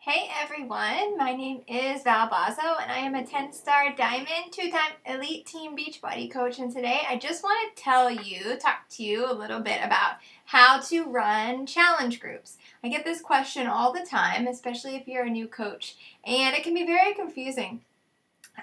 Hey everyone, my name is Bozzo and I am a 10-star diamond, 2-time elite team Beachbody coach, and today I just want to talk to you a little bit about how to run challenge groups. I get this question all the time, especially if you're a new coach, and it can be very confusing.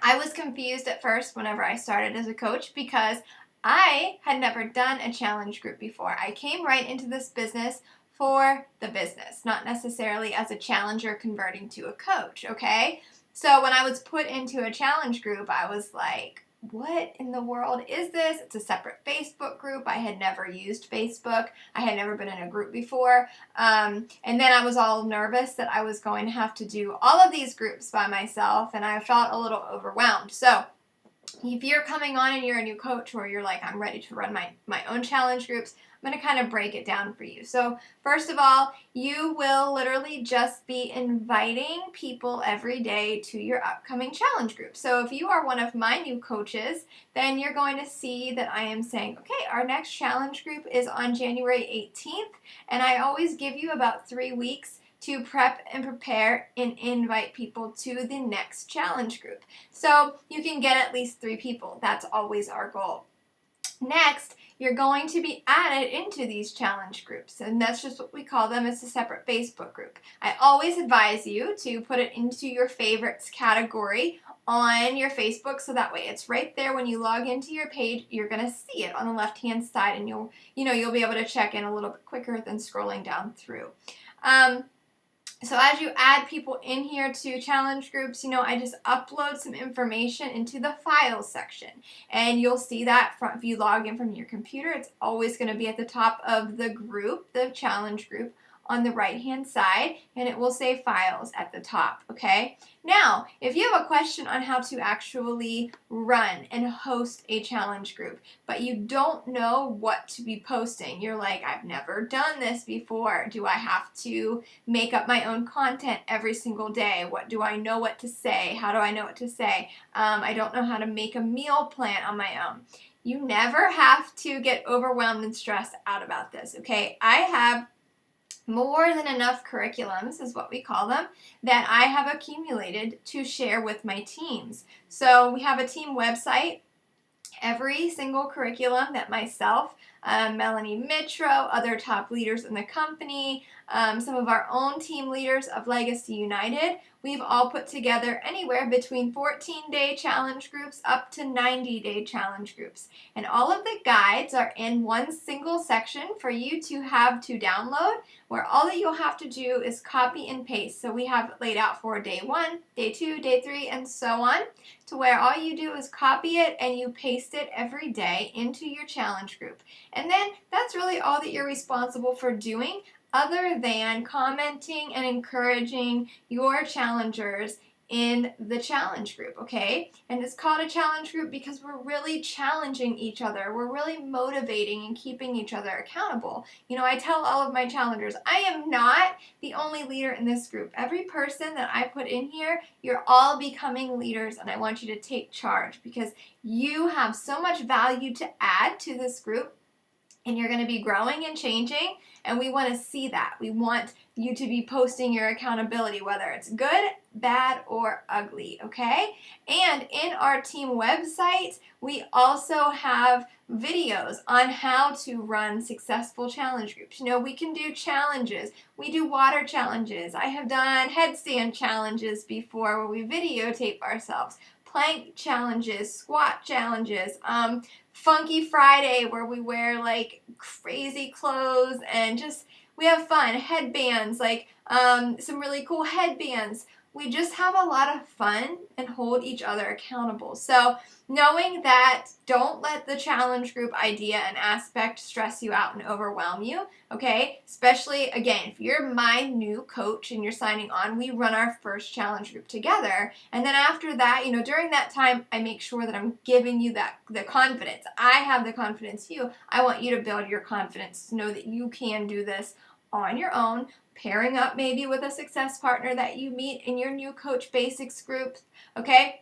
I was confused at first whenever I started as a coach because I had never done a challenge group before. I came right into this business for the business, not necessarily as a challenger converting to a coach, okay? So when I was put into a challenge group, I was like, what in the world is this? It's a separate Facebook group. I had never used Facebook. I had never been in a group before. And then I was all nervous that I was going to have to do all of these groups by myself, and I felt a little overwhelmed. So if you're coming on and you're a new coach, or you're like, I'm ready to run my own challenge groups, I'm going to kind of break it down for you. So first of all, you will literally just be inviting people every day to your upcoming challenge group. So if you are one of my new coaches, then you're going to see that I am saying, okay, our next challenge group is on January 18th, and I always give you about 3 weeks to prep and prepare and invite people to the next challenge group. So you can get at least 3 people. That's always our goal. Next, you're going to be added into these challenge groups, and that's just what we call them. It's a separate Facebook group. I always advise you to put it into your favorites category on your Facebook, so that way it's right there when you log into your page. You're going to see it on the left-hand side, and you'll be able to check in a little bit quicker than scrolling down through. So as you add people in here to challenge groups, I just upload some information into the files section. And you'll see that if you log in from your computer, it's always going to be at the top of the group, the challenge group, on the right-hand side, and it will say files at the top, okay? Now, if you have a question on how to actually run and host a challenge group, but you don't know what to be posting, you're like, I've never done this before. Do I have to make up my own content every single day? What do I know what to say? How do I know what to say? I don't know how to make a meal plan on my own. You never have to get overwhelmed and stressed out about this, okay? I have more than enough curriculums, is what we call them, that I have accumulated to share with my teams. So we have a team website. Every single curriculum that myself, Melanie Mitro, other top leaders in the company, some of our own team leaders of Legacy United, we've all put together anywhere between 14-day challenge groups up to 90-day challenge groups. And all of the guides are in one single section for you to have to download, where all that you'll have to do is copy and paste. So we have it laid out for day 1, day 2, day 3, and so on, to where all you do is copy it and you paste it every day into your challenge group. And then that's really all that you're responsible for doing, other than commenting and encouraging your challengers in the challenge group, okay? And it's called a challenge group because we're really challenging each other. We're really motivating and keeping each other accountable. I tell all of my challengers, I am not the only leader in this group. Every person that I put in here, you're all becoming leaders, and I want you to take charge because you have so much value to add to this group, and you're going to be growing and changing, and we want to see that. We want you to be posting your accountability, whether it's good, bad, or ugly, okay? And in our team website, we also have videos on how to run successful challenge groups. We can do challenges. We do water challenges. I have done headstand challenges before where we videotape ourselves. Plank challenges, squat challenges, Funky Friday where we wear like crazy clothes and just we have fun. Headbands, like some really cool headbands. We just have a lot of fun and hold each other accountable. So knowing that, don't let the challenge group idea and aspect stress you out and overwhelm you, okay? Especially, again, if you're my new coach and you're signing on, we run our first challenge group together. And then after that, during that time, I make sure that I'm giving you the confidence. I have the confidence you. I want you to build your confidence to know that you can do this on your own, pairing up maybe with a success partner that you meet in your new Coach Basics group, okay?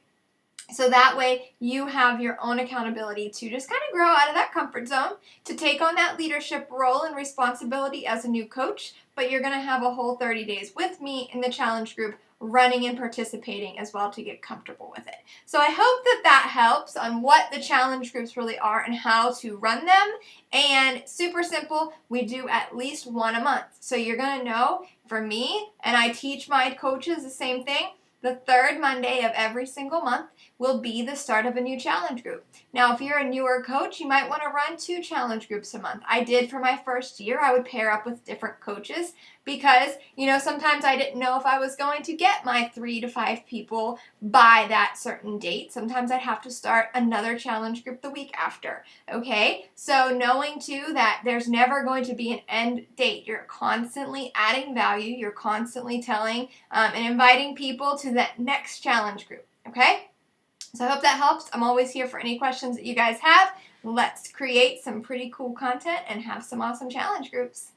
So that way you have your own accountability to just kind of grow out of that comfort zone, to take on that leadership role and responsibility as a new coach. But you're going to have a whole 30 days with me in the challenge group, running and participating as well to get comfortable with it. So I hope that that helps on what the challenge groups really are and how to run them. And super simple, we do at least one a month. So you're going to know, for me, and I teach my coaches the same thing, the third Monday of every single month will be the start of a new challenge group. Now, if you're a newer coach, you might want to run 2 challenge groups a month. I did for my first year. I would pair up with different coaches because, sometimes I didn't know if I was going to get my 3 to 5 people by that certain date. Sometimes I'd have to start another challenge group the week after, okay? So knowing too that there's never going to be an end date. You're constantly adding value. You're constantly telling and inviting people to that next challenge group, okay? So I hope that helps. I'm always here for any questions that you guys have. Let's create some pretty cool content and have some awesome challenge groups.